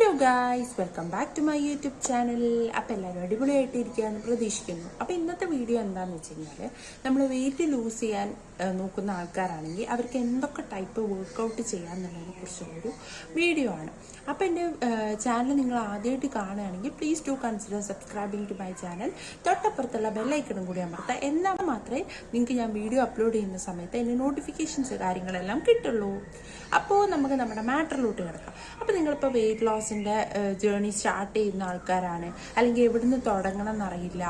Hello guys, welcome back to my YouTube channel. അപ്പം എല്ലാവരും അടിപൊളിയായിട്ടിരിക്കുകയെന്ന് പ്രതീക്ഷിക്കുന്നു. അപ്പോൾ ഇന്നത്തെ വീഡിയോ എന്താണെന്ന് വെച്ച് കഴിഞ്ഞാൽ, നമ്മൾ വെയിറ്റ് ലൂസ് ചെയ്യാൻ നോക്കുന്ന ആൾക്കാരാണെങ്കിൽ അവർക്ക് എന്തൊക്കെ ടൈപ്പ് വർക്കൗട്ട് ചെയ്യാമെന്നുള്ളതിനെ കുറിച്ചുള്ളൊരു വീഡിയോ ആണ്. അപ്പോൾ എൻ്റെ ചാനൽ നിങ്ങൾ ആദ്യമായിട്ട് കാണുകയാണെങ്കിൽ please to consider subscribing to my channel. തൊട്ടപ്പുറത്തുള്ള ബെല്ലൈക്കണും കൂടി അമർത്താം. എന്നാൽ മാത്രമേ നിങ്ങൾക്ക് ഞാൻ വീഡിയോ അപ്ലോഡ് ചെയ്യുന്ന സമയത്ത് എൻ്റെ നോട്ടിഫിക്കേഷൻസ് കാര്യങ്ങളെല്ലാം കിട്ടുള്ളൂ. അപ്പോൾ നമുക്ക് നമ്മുടെ മാറ്ററിലോട്ട് കിടക്കാം. അപ്പോൾ നിങ്ങളിപ്പോൾ വെയിറ്റ് ലോസിൻ്റെ ജേർണി സ്റ്റാർട്ട് ചെയ്യുന്ന ആൾക്കാരാണ്, അല്ലെങ്കിൽ എവിടുന്ന് തുടങ്ങണം എന്നറിയില്ല,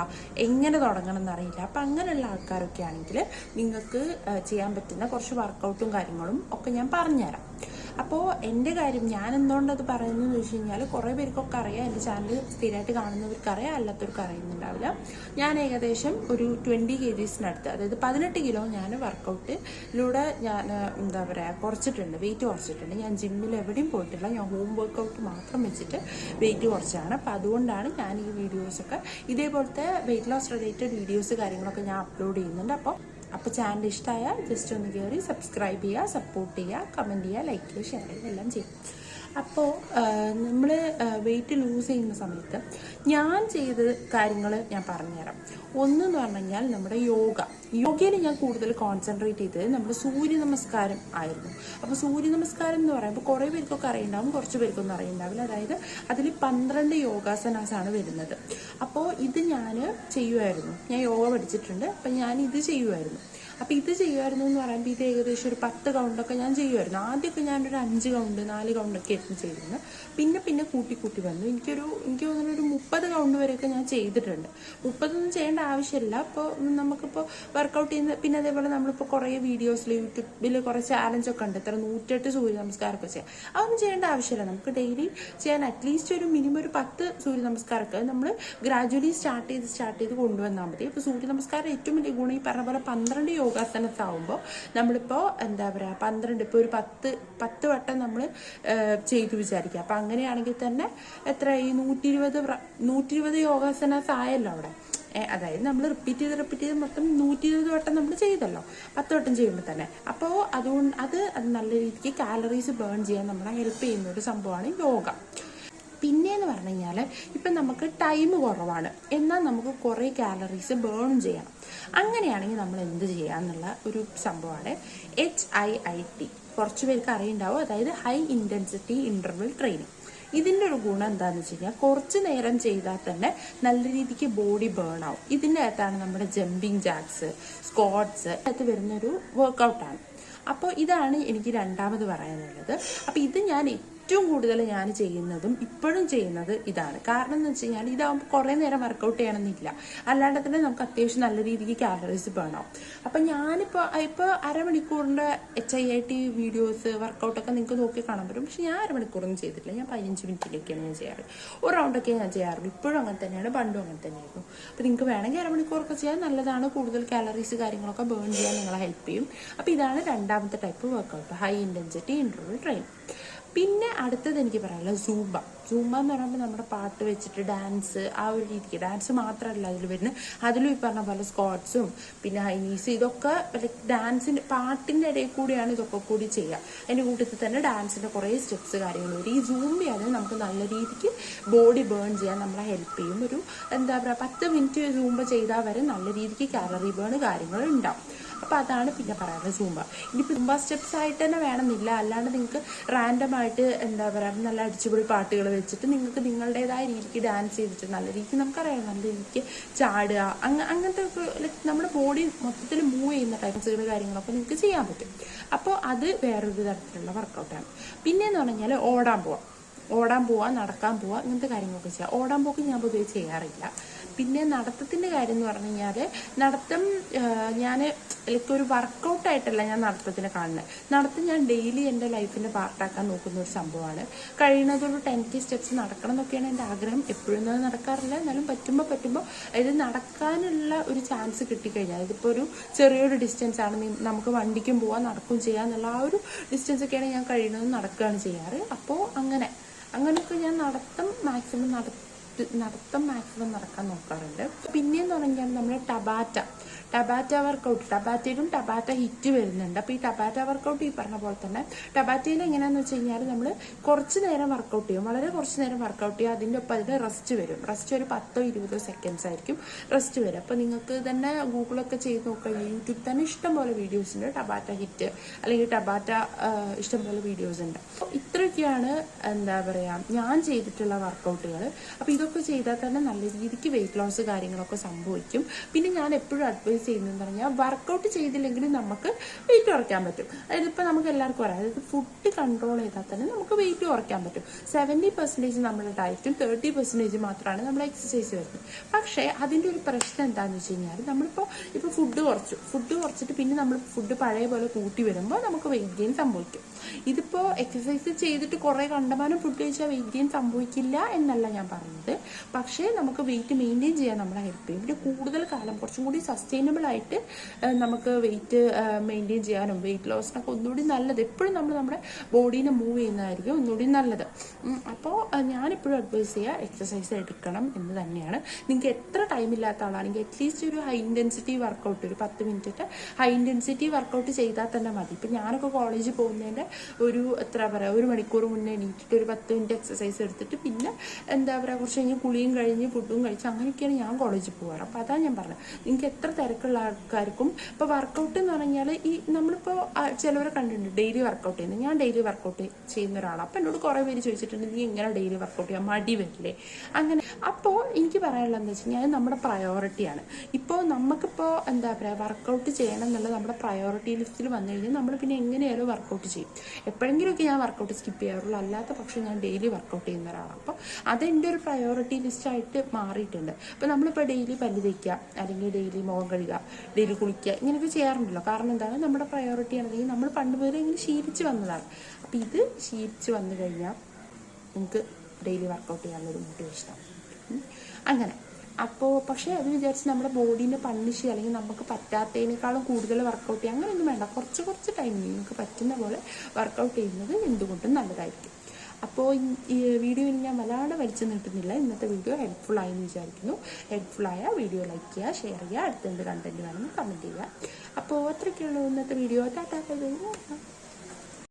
എങ്ങനെ തുടങ്ങണം എന്നറിയില്ല. അപ്പം അങ്ങനെയുള്ള ആൾക്കാരൊക്കെ ആണെങ്കിൽ നിങ്ങൾക്ക് ചെയ്യാൻ പറ്റുന്ന കുറച്ച് വർക്കൗട്ടും കാര്യങ്ങളും ഒക്കെ ഞാൻ പറഞ്ഞുതരാം. അപ്പോൾ എൻ്റെ കാര്യം ഞാൻ എന്തുകൊണ്ടത് പറയുന്നതെന്ന് വെച്ച് കഴിഞ്ഞാൽ, കുറേ പേർക്കൊക്കെ അറിയാം, എൻ്റെ ചാനൽ സ്ഥിരമായിട്ട് കാണുന്നവർക്ക് അറിയാം, അല്ലാത്തവർക്ക് അറിയുന്നുണ്ടാവില്ല. ഞാൻ ഏകദേശം ഒരു 20 kgsനടുത്ത്, അതായത് 18 കിലോ ഞാൻ വർക്കൗട്ടിലൂടെ ഞാൻ എന്താ പറയുക കുറച്ചിട്ടുണ്ട്, വെയിറ്റ് കുറച്ചിട്ടുണ്ട്. ഞാൻ ജിമ്മിൽ എവിടെയും പോയിട്ടില്ല, ഞാൻ ഹോം വർക്കൗട്ട് മാത്രം വെച്ചിട്ട് വെയിറ്റ് കുറച്ചാണ്. അപ്പം അതുകൊണ്ടാണ് ഞാൻ ഈ വീഡിയോസൊക്കെ ഇതേപോലത്തെ വെയിറ്റ് ലോസ് റിലേറ്റഡ് വീഡിയോസ് കാര്യങ്ങളൊക്കെ ഞാൻ അപ്ലോഡ് ചെയ്യുന്നുണ്ട്. അപ്പോൾ ചാനൽ ഇഷ്ടമായാൽ ജസ്റ്റ് ഒന്ന് കയറി സബ്സ്ക്രൈബ് ചെയ്യുക, സപ്പോർട്ട് ചെയ്യുക, കമൻറ്റ് ചെയ്യുക, ലൈക്ക് ചെയ്യുക, ഷെയർ ചെയ്യുക, എല്ലാം ചെയ്യും. അപ്പോൾ നമ്മൾ വെയിറ്റ് ലൂസ് ചെയ്യുന്ന സമയത്ത് ഞാൻ ചെയ്ത കാര്യങ്ങൾ ഞാൻ പറഞ്ഞുതരാം. ഒന്നെന്ന് പറഞ്ഞു കഴിഞ്ഞാൽ നമ്മുടെ യോഗയിൽ ഞാൻ കൂടുതൽ കോൺസെൻട്രേറ്റ് ചെയ്തത് നമ്മുടെ സൂര്യ നമസ്കാരം ആയിരുന്നു. അപ്പോൾ സൂര്യ നമസ്കാരം എന്ന് പറയുമ്പോൾ കുറേ പേർക്കൊക്കെ അറിയുണ്ടാവും, കുറച്ച് പേർക്കൊന്നും അറിയുണ്ടാവില്ല. അതായത് അതിൽ 12 യോഗാസനാസാണ് വരുന്നത്. അപ്പോൾ ഇത് ഞാൻ ചെയ്യുമായിരുന്നു, ഞാൻ യോഗ പഠിച്ചിട്ടുണ്ട്, അപ്പം ഞാൻ ഇത് ചെയ്യുമായിരുന്നു. അപ്പോൾ ഇത് ചെയ്യുമായിരുന്നു എന്ന് പറയുമ്പോൾ ഇത് ഏകദേശം ഒരു 10 കൗണ്ടൊക്കെ ഞാൻ ചെയ്യുമായിരുന്നു. ആദ്യമൊക്കെ ഞാനൊരു 5 കൗണ്ട് 4 കൗണ്ടൊക്കെ ആയിരുന്നു ചെയ്തിരുന്നത്. പിന്നെ കൂട്ടി വന്നു. എനിക്ക് തോന്നുന്നു ഒരു 30 കൗണ്ട് വരെയൊക്കെ ഞാൻ ചെയ്തിട്ടുണ്ട്. 30 ചെയ്യേണ്ട ആവശ്യമില്ല. അപ്പോൾ നമുക്കിപ്പോൾ വർക്കൗട്ട് ചെയ്യുന്ന, പിന്നെ അതേപോലെ നമ്മളിപ്പോൾ കുറേ വീഡിയോസിൽ യൂട്യൂബിൽ കുറേ ചാലഞ്ചൊക്കെ ഉണ്ട്, ഇത്ര 108 സൂര്യ നമസ്കാരമൊക്കെ ചെയ്യാം. അതൊന്നും ചെയ്യേണ്ട ആവശ്യമില്ല. നമുക്ക് ഡെയിലി ചെയ്യാൻ അറ്റ്ലീസ്റ്റ് ഒരു മിനിമം ഒരു 10 സൂര്യ നമസ്കാരമൊക്കെ നമ്മൾ ഗ്രാജുവലി സ്റ്റാർട്ട് ചെയ്ത് കൊണ്ടുവന്നാൽ മതി. ഇപ്പോൾ സൂര്യ നമസ്കാരം ഏറ്റവും വലിയ ഗുണം ഈ പറഞ്ഞ പോലെ 12 യോഗാസനത്താവുമ്പോൾ നമ്മളിപ്പോൾ എന്താ പറയുക 12 ഇപ്പോൾ ഒരു 10 വട്ടം നമ്മൾ ചെയ്തു വിചാരിക്കുക. അപ്പം അങ്ങനെയാണെങ്കിൽ തന്നെ എത്ര ഈ 120 യോഗാസനാസ് ആയല്ലോ അവിടെ. അതായത് നമ്മൾ റിപ്പീറ്റ് ചെയ്ത് മൊത്തം 120 വട്ടം നമ്മൾ ചെയ്തല്ലോ, 10 വട്ടം ചെയ്യുമ്പോൾ തന്നെ. അപ്പോൾ അതുകൊണ്ട് അത് നല്ല രീതിക്ക് കാലറീസ് ബേൺ ചെയ്യാൻ നമ്മളെ ഹെൽപ്പ് ചെയ്യുന്ന ഒരു സംഭവമാണ് യോഗ. പിന്നെയെന്ന് പറഞ്ഞു കഴിഞ്ഞാൽ ഇപ്പം നമുക്ക് ടൈം കുറവാണ്, എന്നാൽ നമുക്ക് കുറേ കാലറീസ് ബേൺ ചെയ്യണം. അങ്ങനെയാണെങ്കിൽ നമ്മൾ എന്ത് ചെയ്യാന്നുള്ള ഒരു സംഭവമാണ് HIIT. കുറച്ച് പേർക്ക് അറിയുണ്ടാവും, അതായത് ഹൈ ഇൻറ്റൻസിറ്റി ഇൻ്റർവൽ ട്രെയിനിങ്. ഇതിൻ്റെ ഒരു ഗുണം എന്താണെന്ന് വെച്ച് കഴിഞ്ഞാൽ കുറച്ച് നേരം ചെയ്താൽ തന്നെ നല്ല രീതിക്ക് ബോഡി ബേൺ ആവും. ഇതിൻ്റെ അകത്താണ് നമ്മുടെ ജമ്പിങ് ജാക്സ്, സ്ക്വാട്സ് അകത്ത് വരുന്നൊരു വർക്കൗട്ടാണ്. അപ്പോൾ ഇതാണ് എനിക്ക് രണ്ടാമത് പറയാനുള്ളത്. അപ്പോൾ ഇത് ഞാൻ ഏറ്റവും കൂടുതൽ ഞാൻ ചെയ്യുന്നതും ഇപ്പോഴും ചെയ്യുന്നത് ഇതാണ്. കാരണം എന്ന് വെച്ച് കഴിഞ്ഞാൽ ഇതാകുമ്പോൾ കുറേ നേരം വർക്കൗട്ട് ചെയ്യണമെന്നില്ല, അല്ലാണ്ട് തന്നെ നമുക്ക് അത്യാവശ്യം നല്ല രീതിക്ക് കാലറീസ് ബേൺ ആവും. അപ്പം ഞാനിപ്പോൾ അരമണിക്കൂറിൻ്റെ HIIT വീഡിയോസ് വർക്കൗട്ടൊക്കെ നിങ്ങൾക്ക് നോക്കി കാണാൻ പറ്റും. പക്ഷെ ഞാൻ അരമണിക്കൂറൊന്നും ചെയ്തിട്ടില്ല, ഞാൻ 15 മിനിറ്റിലേക്കാണ് ഞാൻ ചെയ്യാറ്. ഒരു റൗണ്ടൊക്കെ ഞാൻ ചെയ്യാറുള്ളൂ. ഇപ്പോഴും അങ്ങനെ തന്നെയാണ്, പണ്ടും അങ്ങനെ തന്നെയായിരുന്നു. അപ്പോൾ നിങ്ങൾക്ക് വേണമെങ്കിൽ അരമണിക്കൂറൊക്കെ ചെയ്യാൻ നല്ലതാണ്, കൂടുതൽ കാലറീസ് കാര്യങ്ങളൊക്കെ ബേൺ ചെയ്യാൻ നിങ്ങളെ ഹെൽപ്പ് ചെയ്യും. അപ്പോൾ ഇതാണ് രണ്ടാമത്തെ type workout, high intensity interval training. പിന്നെ അടുത്തത് എനിക്ക് പറയാനുള്ളത് സൂംബ എന്ന് പറയുമ്പോൾ നമ്മുടെ പാട്ട് വെച്ചിട്ട് ഡാൻസ്, ആ ഒരു രീതിക്ക് ഡാൻസ് മാത്രമല്ല അതിൽ വരുന്നത്. അതിലും ഈ പറഞ്ഞ പോലെ സ്ക്വാട്സും പിന്നെ ഹൈനീസ്, ഇതൊക്കെ ലൈക്ക് ഡാൻസിൻ്റെ പാട്ടിൻ്റെ ഇടയിൽ കൂടിയാണ് ഇതൊക്കെ കൂടി ചെയ്യുക. അതിൻ്റെ കൂട്ടത്തിൽ തന്നെ ഡാൻസിൻ്റെ കുറേ സ്റ്റെപ്സ് കാര്യങ്ങൾ വരും. ഈ സൂംബയാണ് നമുക്ക് നല്ല രീതിക്ക് ബോഡി ബേൺ ചെയ്യാൻ നമ്മളെ ഹെൽപ്പ് ചെയ്യും. ഒരു എന്താ പറയുക 10 മിനിറ്റ് സൂംബ ചെയ്താൽ വരെ നല്ല രീതിക്ക് കാലറി ബേൺ കാര്യങ്ങൾ ഉണ്ടാവും. അപ്പോൾ അതാണ് പിന്നെ പറയാറുള്ളത് സൂംബ. ഇനിയിപ്പോൾ സൂംബ സ്റ്റെപ്സ് ആയിട്ട് തന്നെ വേണമെന്നില്ല, അല്ലാണ്ട് നിങ്ങൾക്ക് റാൻഡമായിട്ട് എന്താ പറയുക നല്ല അടിച്ചുപൊളി പാട്ടുകൾ വെച്ചിട്ട് നിങ്ങൾക്ക് നിങ്ങളുടേതായ രീതിക്ക് ഡാൻസ് ചെയ്തിട്ട് നല്ല രീതിക്ക് നമുക്കറിയാം നല്ല രീതിക്ക് ചാടുക, അങ്ങനത്തെ ലൈക്ക് നമ്മുടെ ബോഡി മൊത്തത്തിൽ മൂവ് ചെയ്യുന്ന ടൈപ്സുകൾ കാര്യങ്ങളൊക്കെ നിങ്ങൾക്ക് ചെയ്യാൻ പറ്റും. അപ്പോൾ അത് വേറൊരു തരത്തിലുള്ള വർക്കൗട്ടാണ്. പിന്നെയെന്ന് പറഞ്ഞു കഴിഞ്ഞാൽ ഓടാൻ പോവുക, നടക്കാൻ പോവുക, ഇങ്ങനത്തെ കാര്യങ്ങളൊക്കെ ചെയ്യാം. ഓടാൻ പോക്ക് ഞാൻ പൊതുവെ ചെയ്യാറില്ല. പിന്നെ നടത്തത്തിൻ്റെ കാര്യം എന്ന് പറഞ്ഞു കഴിഞ്ഞാൽ നടത്തം ഞാൻ ലൈക്ക് ഒരു വർക്കൗട്ടായിട്ടല്ല ഞാൻ നടത്തത്തിനെ കാണുന്നത്. നടത്തം ഞാൻ ഡെയിലി എൻ്റെ ലൈഫിൻ്റെ പാർട്ടാക്കാൻ നോക്കുന്ന ഒരു സംഭവമാണ്. കഴിയുന്നതൊരു 10K സ്റ്റെപ്സ് നടക്കണം എന്നൊക്കെയാണ് എൻ്റെ ആഗ്രഹം. എപ്പോഴും അത് നടക്കാറില്ല, എന്നാലും പറ്റുമ്പോൾ ഇത് നടക്കാനുള്ള ഒരു ചാൻസ് കിട്ടിക്കഴിഞ്ഞാൽ, ഇതിപ്പോൾ ഒരു ചെറിയൊരു ഡിസ്റ്റൻസ് ആണ്, നമുക്ക് വണ്ടിക്കും പോവാം നടക്കുകയും ചെയ്യാം എന്നുള്ള ആ ഒരു ഡിസ്റ്റൻസ് ഒക്കെയാണ് ഞാൻ കഴിയുന്നത് നടക്കുകയാണ് ചെയ്യാറ്. അപ്പോൾ അങ്ങനെയൊക്കെ ഞാൻ നടത്തം മാക്സിമം നടത്തം മാക്സിമം നടക്കാൻ നോക്കാറുണ്ട്. പിന്നെയെന്ന് പറഞ്ഞാൽ നമ്മൾ ടബാറ്റ വർക്കൗട്ട്, ടബാറ്റയിലും ടബാറ്റ ഹിറ്റ് വരുന്നുണ്ട്. അപ്പോൾ ഈ ടബാറ്റ വർക്കൗട്ട് ഈ പറഞ്ഞ പോലെ തന്നെ ടബാറ്റയിൽ എങ്ങനെയാണെന്ന് വെച്ച് കഴിഞ്ഞാൽ നമ്മൾ കുറച്ച് നേരം വർക്കൗട്ട് ചെയ്യും, വളരെ കുറച്ച് നേരം വർക്കൗട്ട് ചെയ്യും. അതിൻ്റെ ഒപ്പം അതിൽ റെസ്റ്റ് വരും. റെസ്റ്റ് ഒരു 10-20 സെക്കൻഡ്സ് ആയിരിക്കും റെസ്റ്റ് വരും. അപ്പോൾ നിങ്ങൾക്ക് തന്നെ ഗൂഗിളൊക്കെ ചെയ്ത് നോക്കുക, യൂട്യൂബ് തന്നെ ഇഷ്ടംപോലെ വീഡിയോസ് ഉണ്ട്, ടബാറ്റ ഹിറ്റ് അല്ലെങ്കിൽ ടബാറ്റ ഇഷ്ടംപോലെ വീഡിയോസ് ഉണ്ട്. അപ്പോൾ ഇത്രയൊക്കെയാണ് എന്താ പറയുക ഞാൻ ചെയ്തിട്ടുള്ള വർക്കൗട്ടുകൾ. അപ്പോൾ ഇതൊക്കെ ചെയ്താൽ തന്നെ നല്ല രീതിക്ക് വെയിറ്റ് ലോസ് കാര്യങ്ങളൊക്കെ സംഭവിക്കും. പിന്നെ ഞാൻ എപ്പോഴും അഡ്വൈസ് ചെയ്യുന്നതെന്ന് പറഞ്ഞാൽ വർക്കൗട്ട് ചെയ്തില്ലെങ്കിലും നമുക്ക് വെയിറ്റ് കുറയ്ക്കാൻ പറ്റും. അതായത് ഇപ്പോൾ നമുക്ക് എല്ലാവർക്കും അറിയാം, അതായത് ഫുഡ് കൺട്രോൾ ചെയ്താൽ തന്നെ നമുക്ക് വെയിറ്റ് കുറയ്ക്കാൻ പറ്റും. 70% നമ്മുടെ ഡയറ്റും 30% മാത്രമാണ് നമ്മൾ എക്സസൈസ് വരുന്നത്. പക്ഷേ അതിൻ്റെ ഒരു പ്രശ്നം എന്താണെന്ന് വെച്ച് കഴിഞ്ഞാൽ നമ്മളിപ്പോൾ ഫുഡ് കുറച്ചിട്ട് പിന്നെ നമ്മൾ ഫുഡ് പഴയ പോലെ കൂട്ടി വരുമ്പോൾ നമുക്ക് വെയിറ്റ് ഗെയിൻ സംഭവിക്കും. ഇതിപ്പോൾ എക്സസൈസ് ചെയ്തിട്ട് കുറേ കണ്ടമാനം ഫുഡ് കഴിച്ചാൽ വെയിറ്റ് ഗെയിൻ സംഭവിക്കില്ല എന്നല്ല ഞാൻ പറയുന്നത്. പക്ഷേ നമുക്ക് വെയിറ്റ് മെയിൻറ്റെയിൻ ചെയ്യാൻ നമ്മളെ ഹെൽപ്പ് ചെയ്യും. പിന്നെ കൂടുതൽ കാലം കുറച്ചും കൂടി സസ്റ്റൈനബിൾ ആയിട്ട് നമുക്ക് വെയിറ്റ് മെയിൻറ്റെയിൻ ചെയ്യാനും വെയിറ്റ് ലോസിനൊക്കെ ഒന്നുകൂടി നല്ലത് എപ്പോഴും നമ്മൾ നമ്മുടെ ബോഡീനെ മൂവ് ചെയ്യുന്നതായിരിക്കും ഒന്നുകൂടി നല്ലത്. അപ്പോൾ ഞാനെപ്പോഴും അഡ്വൈസ് ചെയ്യുക എക്സസൈസ് എടുക്കണം എന്ന് തന്നെയാണ്. നിങ്ങൾക്ക് എത്ര ടൈം ഇല്ലാത്ത ആളാണെങ്കിൽ അറ്റ്ലീസ്റ്റ് ഒരു ഹൈ ഇൻറ്റൻസിറ്റി വർക്കൗട്ട്, ഒരു 10 മിനിറ്റ് ഹൈ ഇൻറ്റൻസിറ്റി വർക്കൗട്ട് ചെയ്താൽ തന്നെ മതി. ഇപ്പം ഞാനൊക്കെ കോളേജിൽ പോകുന്നതിൻ്റെ ഒരു ഒരു മണിക്കൂർ മുന്നേ എണീറ്റിട്ട് ഒരു 10 മിനിറ്റ് എക്സസൈസ് എടുത്തിട്ട് പിന്നെ എന്താ പറയുക കുറച്ച് കഴിഞ്ഞ് കുളിയും കഴിഞ്ഞ് ഫുഡും കഴിച്ച് അങ്ങനെയൊക്കെയാണ് ഞാൻ കോളേജിൽ പോകാറ്. അപ്പോൾ അതാണ് ഞാൻ പറഞ്ഞത്, നിങ്ങൾക്ക് എത്ര തിരക്കുള്ള ആൾക്കാർക്കും ഇപ്പോൾ വർക്കൗട്ട് എന്ന് പറഞ്ഞാൽ ഈ നമ്മളിപ്പോൾ ചിലവരെ കണ്ടിട്ടുണ്ട് ഡെയിലി വർക്കൗട്ട് ചെയ്യുന്നത്. ഞാൻ ഡെയിലി വർക്കൗട്ട് ചെയ്യുന്ന ഒരാളാണ്. അപ്പോൾ എന്നോട് കുറേ പേര് ചോദിച്ചിട്ടുണ്ട് നീ എങ്ങനെ ഡെയിലി വർക്കൗട്ട് ചെയ്യാൻ മടി വരില്ലേ അങ്ങനെ. അപ്പോൾ എനിക്ക് പറയാനുള്ളതെന്ന് വെച്ച് കഴിഞ്ഞാൽ നമ്മുടെ പ്രയോറിറ്റിയാണ്. ഇപ്പോൾ നമുക്കിപ്പോൾ എന്താ പറയുക വർക്കൗട്ട് ചെയ്യണം എന്നുള്ളത് നമ്മുടെ പ്രയോറിറ്റി ലിസ്റ്റിൽ വന്നു കഴിഞ്ഞാൽ നമ്മൾ പിന്നെ എങ്ങനെയായാലും വർക്കൗട്ട് ചെയ്യും. എപ്പോഴെങ്കിലുമൊക്കെ ഞാൻ വർക്കൗട്ട് സ്കിപ്പ് ചെയ്യാറുള്ളൂ, അല്ലാത്ത പക്ഷേ ഞാൻ ഡെയിലി വർക്കൗട്ട് ചെയ്യുന്ന ഒരാളാണ്. അപ്പോൾ അതെൻ്റെ ഒരു പ്രയോറിറ്റി ലിസ്റ്റായിട്ട് മാറിയിട്ടുണ്ട്. അപ്പോൾ നമ്മളിപ്പോൾ ഡെയിലി പല്ല് തേക്കുക അല്ലെങ്കിൽ ഡെയിലി മുഖം കഴുകുക, ഡെയിലി കുളിക്കുക ഇങ്ങനെയൊക്കെ ചെയ്യാറുണ്ടല്ലോ. കാരണം എന്താണ് നമ്മുടെ പ്രയോറിറ്റി ആണെങ്കിൽ നമ്മൾ പണ്ട് മുതലേ ഇങ്ങനെ ശീലിച്ച് വന്നതാണ്. അപ്പോൾ ഇത് ശീലിച്ച് വന്നു കഴിഞ്ഞാൽ നമുക്ക് ഡെയിലി വർക്കൗട്ട് ചെയ്യാനുള്ളൊരു മോട്ടിവേഷനാണ് അങ്ങനെ. അപ്പോൾ പക്ഷേ അത് വിചാരിച്ച് നമ്മുടെ ബോഡീനെ പണിഷ് ചെയ്യുക അല്ലെങ്കിൽ നമുക്ക് പറ്റാത്തതിനേക്കാളും കൂടുതൽ വർക്കൗട്ട് ചെയ്യുക അങ്ങനെയൊന്നും വേണ്ട. കുറച്ച് ടൈമിൽ നിങ്ങൾക്ക് പറ്റുന്ന പോലെ വർക്കൗട്ട് ചെയ്യുന്നത് എന്തുകൊണ്ടും നല്ലതായിരിക്കും. അപ്പോൾ ഈ വീഡിയോയിൽ ഞാൻ വല്ലാണ്ട് വലിച്ചു നീട്ടുന്നില്ല. ഇന്നത്തെ വീഡിയോ ഹെൽപ്ഫുൾ ആയെന്ന് വിചാരിക്കുന്നു. ഹെൽപ്ഫുള്ളായ വീഡിയോ ലൈക്ക് ചെയ്യുക, ഷെയർ ചെയ്യുക, അടുത്തെന്ത് കണ്ടന്റ് വേണമെന്ന് കമൻറ്റ് ചെയ്യുക. അപ്പോൾ അത്രയ്ക്കുള്ളൂ ഇന്നത്തെ വീഡിയോ. ടാറ്റാ.